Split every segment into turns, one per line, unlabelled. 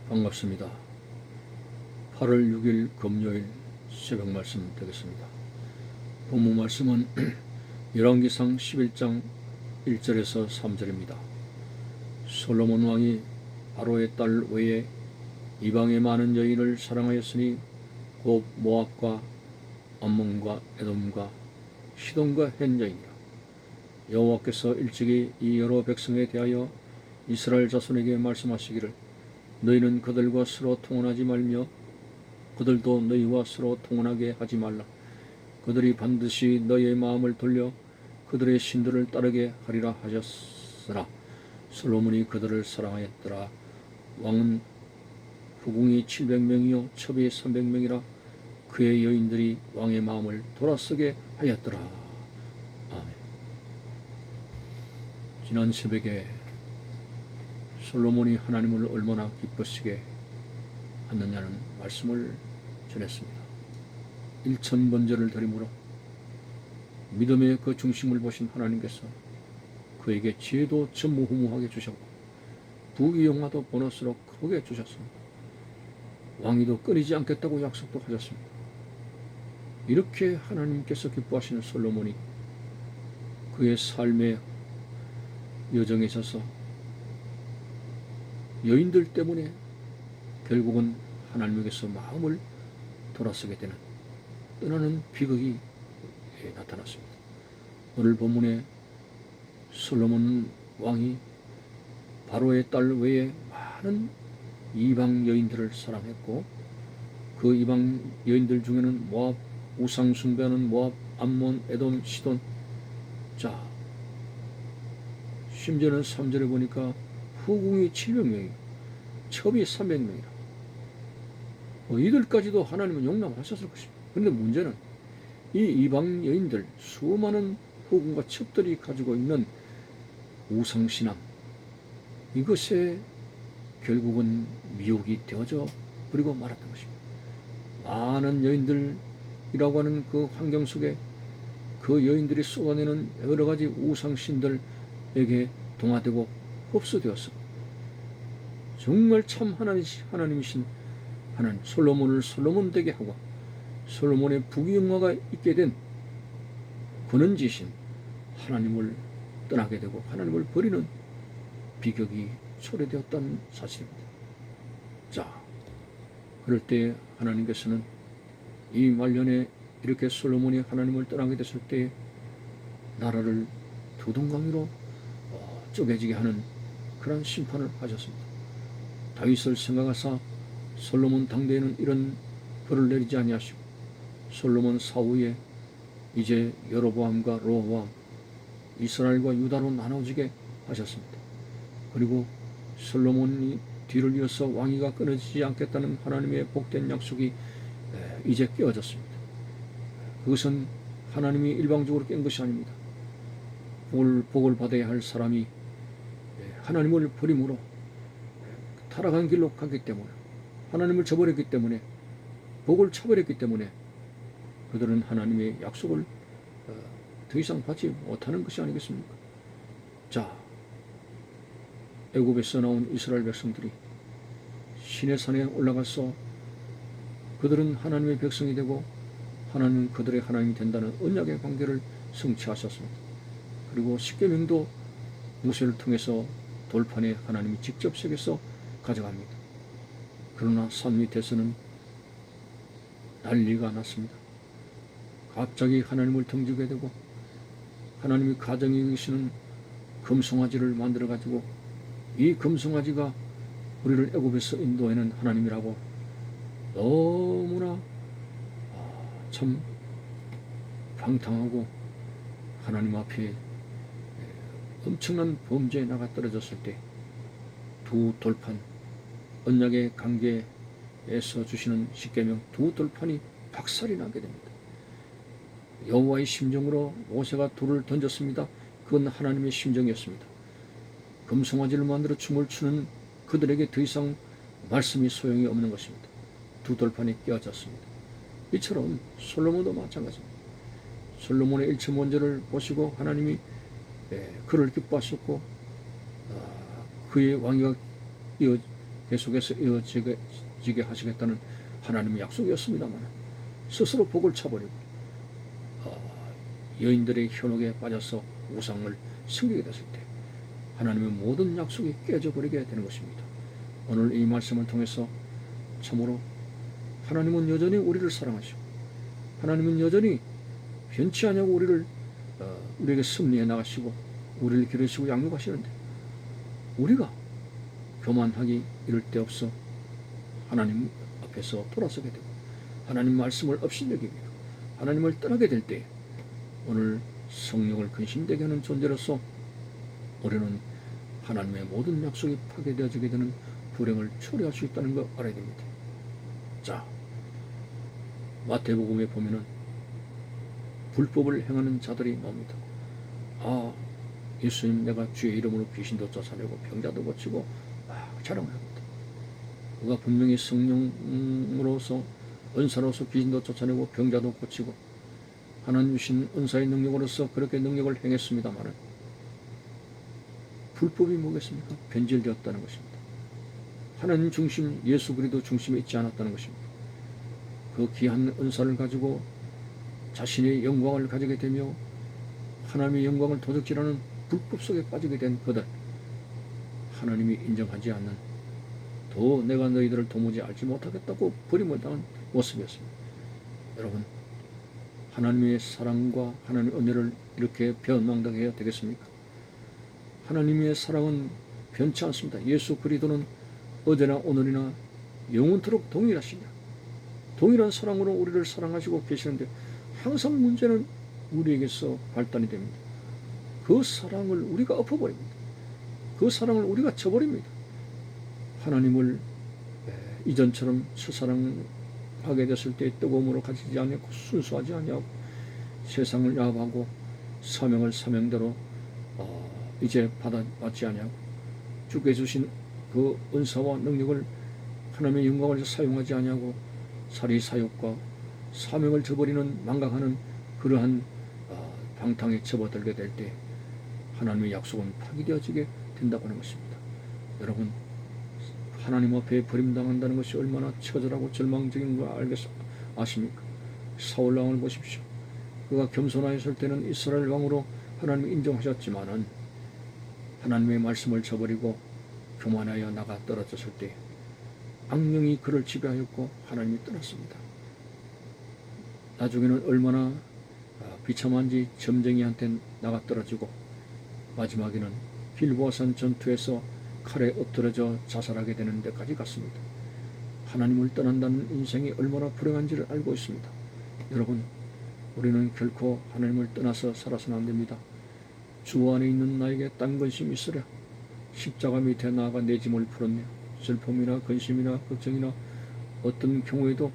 반갑습니다. 8월 6일 금요일 새벽 말씀 되겠습니다. 본문 말씀은 열왕기상 11장 1절에서 3절입니다. 솔로몬 왕이 바로의 딸 외에 이방의 많은 여인을 사랑하였으니 곧 모압과 암몬과 에돔과 시돈과 헷 여인이라. 여호와께서 일찍이 이 여러 백성에 대하여 이스라엘 자손에게 말씀하시기를 너희는 그들과 서로 통혼하지 말며 그들도 너희와 서로 통혼하게 하지 말라. 그들이 반드시 너희의 마음을 돌려 그들의 신들을 따르게 하리라 하셨으나 솔로몬이 그들을 사랑하였더라. 왕은 후궁이 700명이요 첩이 300명이라. 그의 여인들이 왕의 마음을 돌아서게 하였더라. 아멘. 지난 새벽에 솔로몬이 하나님을 얼마나 기쁘시게 하느냐는 말씀을 전했습니다. 1000번제를 드림으로 믿음의 그 중심을 보신 하나님께서 그에게 지혜도 전무후무하게 주셨고 부귀영화도 보너스로 크게 주셨습니다. 왕위도 끊이지 않겠다고 약속도 하셨습니다. 이렇게 하나님께서 기뻐하시는 솔로몬이 그의 삶의 여정에 있어서 여인들 때문에 결국은 하나님에게서 마음을 돌아서게 되는 떠나는 비극이 나타났습니다. 오늘 본문에 솔로몬 왕이 바로의 딸 외에 많은 이방 여인들을 사랑했고 그 이방 여인들 중에는 모압, 우상 숭배하는 모압, 암몬, 에돔, 시돈. 자, 심지어는 3절에 보니까 후궁이 700명이고 첩이 300명이라. 이들까지도 하나님은 용납하셨을 것입니다. 그런데 문제는 이 이방 여인들, 수많은 후궁과 첩들이 가지고 있는 우상신앙, 이것에 결국은 미혹이 되어져 버리고 말았던 것입니다. 많은 여인들이라고 하는 그 환경 속에 그 여인들이 쏟아내는 여러 가지 우상신들에게 동화되고 흡수되었어. 정말 참 하나님이신 하나님 솔로몬을 솔로몬 되게 하고 솔로몬의 부귀영화가 있게 된 근원지신 하나님을 떠나게 되고 하나님을 버리는 비극이 초래되었다는 사실입니다. 자, 그럴 때 하나님께서는 이 말년에 이렇게 솔로몬이 하나님을 떠나게 됐을 때 나라를 두 동강으로 쪼개지게 하는 그런 심판을 하셨습니다. 다윗을 생각하사 솔로몬 당대에는 이런 벌을 내리지 아니하시고 솔로몬 사후에 이제 여로보암과 로보암, 이스라엘과 유다로 나눠지게 하셨습니다. 그리고 솔로몬이 뒤를 이어서 왕위가 끊어지지 않겠다는 하나님의 복된 약속이 이제 깨어졌습니다. 그것은 하나님이 일방적으로 깬 것이 아닙니다. 복을 받아야 할 사람이 하나님을 버림으로 타락한 길로 갔기 때문에 하나님을 저버렸기 때문에 복을 쳐버렸기 때문에 그들은 하나님의 약속을 더 이상 받지 못하는 것이 아니겠습니까? 자, 애굽에서 나온 이스라엘 백성들이 시내산에 올라가서 그들은 하나님의 백성이 되고 하나님은 그들의 하나님이 된다는 언약의 관계를 성취하셨습니다. 그리고 십계명도 모세를 통해서 돌판에 하나님이 직접 새겨서 가져갑니다. 그러나 산 밑에서는 난리가 났습니다. 갑자기 하나님을 등지게 되고 하나님이 가정에 계시는 금송아지를 만들어 가지고 이 금송아지가 우리를 애굽에서 인도하는 하나님이라고 너무나 참 방탕하고 하나님 앞에 엄청난 범죄에 나가 떨어졌을 때 두 돌판, 언약의 관계에서 주시는 십계명 두 돌판이 박살이 나게 됩니다. 여호와의 심정으로 모세가 돌을 던졌습니다. 그건 하나님의 심정이었습니다. 금송아지를 만들어 춤을 추는 그들에게 더 이상 말씀이 소용이 없는 것입니다. 두 돌판이 깨어졌습니다. 이처럼 솔로몬도 마찬가지입니다. 솔로몬의 일천번제를 보시고 하나님이 그를 기뻐하셨고 그의 왕위가 계속해서 이어지게 하시겠다는 하나님의 약속이었습니다만 스스로 복을 차버리고 여인들의 현혹에 빠져서 우상을 섬기게 됐을 때 하나님의 모든 약속이 깨져버리게 되는 것입니다. 오늘 이 말씀을 통해서 참으로 하나님은 여전히 우리를 사랑하시고 하나님은 여전히 변치 않냐고 우리에게 섭리해 나가시고 우리를 기르시고 양육하시는데 우리가 교만하기 이를 데 없어 하나님 앞에서 돌아서게 되고 하나님 말씀을 업신여기고 하나님을 떠나게 될 때 오늘 성령을 근심되게 하는 존재로서 우리는 하나님의 모든 약속이 파괴되어지게 되는 불행을 초래할 수 있다는 거 알아야 됩니다. 자, 마태복음에 보면은 불법을 행하는 자들이 나옵니다. 아, 예수님 내가 주의 이름으로 귀신도 쫓아내고 병자도 고치고 자랑을 합니다. 그가 분명히 성령으로서 은사로서 귀신도 쫓아내고 병자도 고치고 하나님 주신 은사의 능력으로서 그렇게 능력을 행했습니다마는 불법이 뭐겠습니까? 변질되었다는 것입니다. 하나님 중심, 예수 그리스도 중심에 있지 않았다는 것입니다. 그 귀한 은사를 가지고 자신의 영광을 가지게 되며 하나님의 영광을 도적질하는 불법 속에 빠지게 된 그들, 하나님이 인정하지 않는 더 내가 너희들을 도무지 알지 못하겠다고 버림을 당한 모습이었습니다. 여러분, 하나님의 사랑과 하나님의 은혜를 이렇게 변망당해 해야 되겠습니까? 하나님의 사랑은 변치 않습니다. 예수 그리스도는 어제나 오늘이나 영원토록 동일하시냐. 동일한 사랑으로 우리를 사랑하시고 계시는데 항상 문제는 우리에게서 발단이 됩니다. 그 사랑을 우리가 엎어버립니다. 그 사랑을 우리가 저버립니다. 하나님을 이전처럼 첫사랑하게 됐을 때 뜨거움으로 가지지 않고 순수하지 아니하고 세상을 야합하고 사명을 사명대로 이제 받지 아니하고 주께 주신 그 은사와 능력을 하나님의 영광을 사용하지 아니하고 사리사욕과 사명을 저버리는 망각하는 그러한 방탕에 접어들게 될 때 하나님의 약속은 파기되어지게 된다고 하는 것입니다. 여러분, 하나님 앞에 버림당한다는 것이 얼마나 처절하고 절망적인 걸 아십니까? 사울 왕을 보십시오. 그가 겸손하였을 때는 이스라엘 왕으로 하나님이 인정하셨지만은 하나님의 말씀을 저버리고 교만하여 나가 떨어졌을 때 악령이 그를 지배하였고 하나님이 떠났습니다. 나중에는 얼마나 비참한지 점쟁이한테 나가 떨어지고 마지막에는 길보아산 전투에서 칼에 엎드려져 자살하게 되는 데까지 갔습니다. 하나님을 떠난다는 인생이 얼마나 불행한지를 알고 있습니다. 여러분, 우리는 결코 하나님을 떠나서 살아서는 안 됩니다. 주 안에 있는 나에게 딴 근심이 있으랴. 십자가 밑에 나아가 내 짐을 풀었네. 슬픔이나 근심이나 걱정이나 어떤 경우에도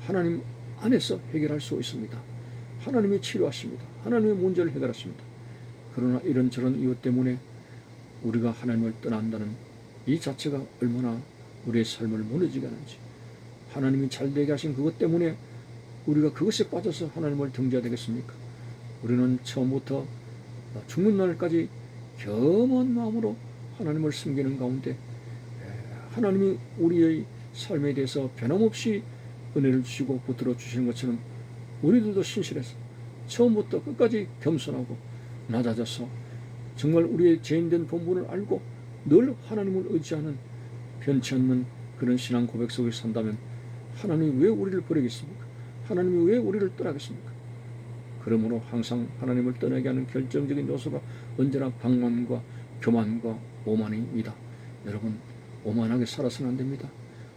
하나님 안에서 해결할 수 있습니다. 하나님이 치료하십니다. 하나님의 문제를 해결하십니다. 그러나 이런저런 이유 때문에 우리가 하나님을 떠난다는 이 자체가 얼마나 우리의 삶을 무너지게 하는지, 하나님이 잘되게 하신 그것 때문에 우리가 그것에 빠져서 하나님을 등져야 되겠습니까? 우리는 처음부터 죽는 날까지 겸한 마음으로 하나님을 섬기는 가운데 하나님이 우리의 삶에 대해서 변함없이 은혜를 주시고 붙들어 주시는 것처럼 우리들도 신실해서 처음부터 끝까지 겸손하고 낮아져서 정말 우리의 죄인된 본분을 알고 늘 하나님을 의지하는 변치 않는 그런 신앙 고백 속에 산다면 하나님이 왜 우리를 버리겠습니까? 하나님이 왜 우리를 떠나겠습니까? 그러므로 항상 하나님을 떠나게 하는 결정적인 요소가 언제나 방만과 교만과 오만입니다. 여러분, 오만하게 살아서는 안 됩니다.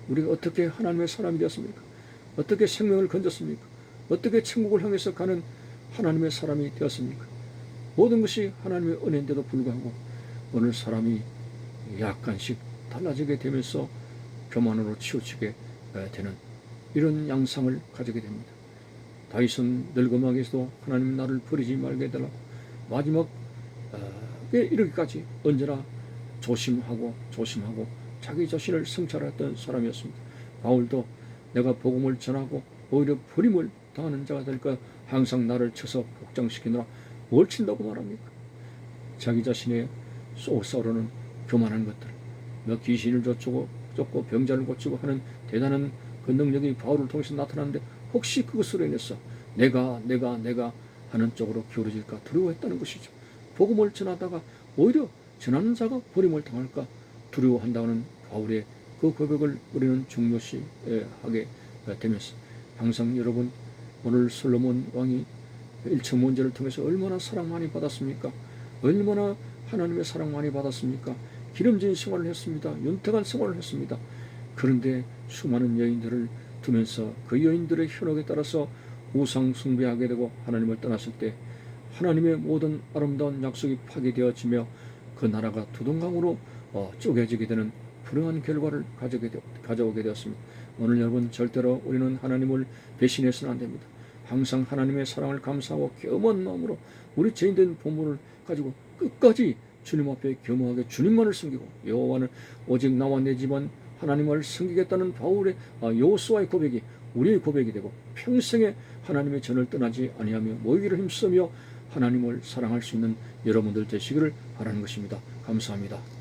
우리가 어떻게 하나님의 사람이 되었습니까? 어떻게 생명을 건졌습니까? 어떻게 천국을 향해서 가는 하나님의 사람이 되었습니까? 모든 것이 하나님의 은혜인데도 불구하고 오늘 사람이 약간씩 달라지게 되면서 교만으로 치우치게 되는 이런 양상을 가지게 됩니다. 다윗은 늙음하게서도 하나님 나를 버리지 말게 해달라고 마지막에 이르기까지 언제나 조심하고 자기 자신을 성찰했던 사람이었습니다. 바울도 내가 복음을 전하고 오히려 버림을 당하는 자가 될까 항상 나를 쳐서 복장시키느라 뭘 친다고 말합니까? 자기 자신의 쏘르는 교만한 것들, 너 귀신을 쫓고 쫓고 병자를 고치고 하는 대단한 그 능력이 바울을 통해서 나타나는데 혹시 그것으로 인해서 내가 하는 쪽으로 기울어질까 두려워했다는 것이죠. 복음을 전하다가 오히려 전하는 자가 버림을 당할까 두려워한다는 바울의 그 고백을 우리는 중요시하게 되면서 항상 여러분 오늘 솔로몬 왕이 일천 문제를 통해서 얼마나 사랑 많이 받았습니까? 얼마나 하나님의 사랑 많이 받았습니까? 기름진 생활을 했습니다. 윤택한 생활을 했습니다. 그런데 수많은 여인들을 두면서 그 여인들의 현혹에 따라서 우상 숭배하게 되고 하나님을 떠났을 때 하나님의 모든 아름다운 약속이 파괴되어지며 그 나라가 두동강으로 쪼개지게 되는 불행한 결과를 가져오게 되었습니다. 오늘 여러분 절대로 우리는 하나님을 배신해서는 안 됩니다. 항상 하나님의 사랑을 감사하고 겸허한 마음으로 우리 죄인된 본분을 가지고 끝까지 주님 앞에 겸허하게 주님만을 섬기고 여호와는 오직 나와 내 집안 하나님을 섬기겠다는 바울의 여호수아의 고백이 우리의 고백이 되고 평생에 하나님의 전을 떠나지 아니하며 모이기를 힘쓰며 하나님을 사랑할 수 있는 여러분들 되시기를 바라는 것입니다. 감사합니다.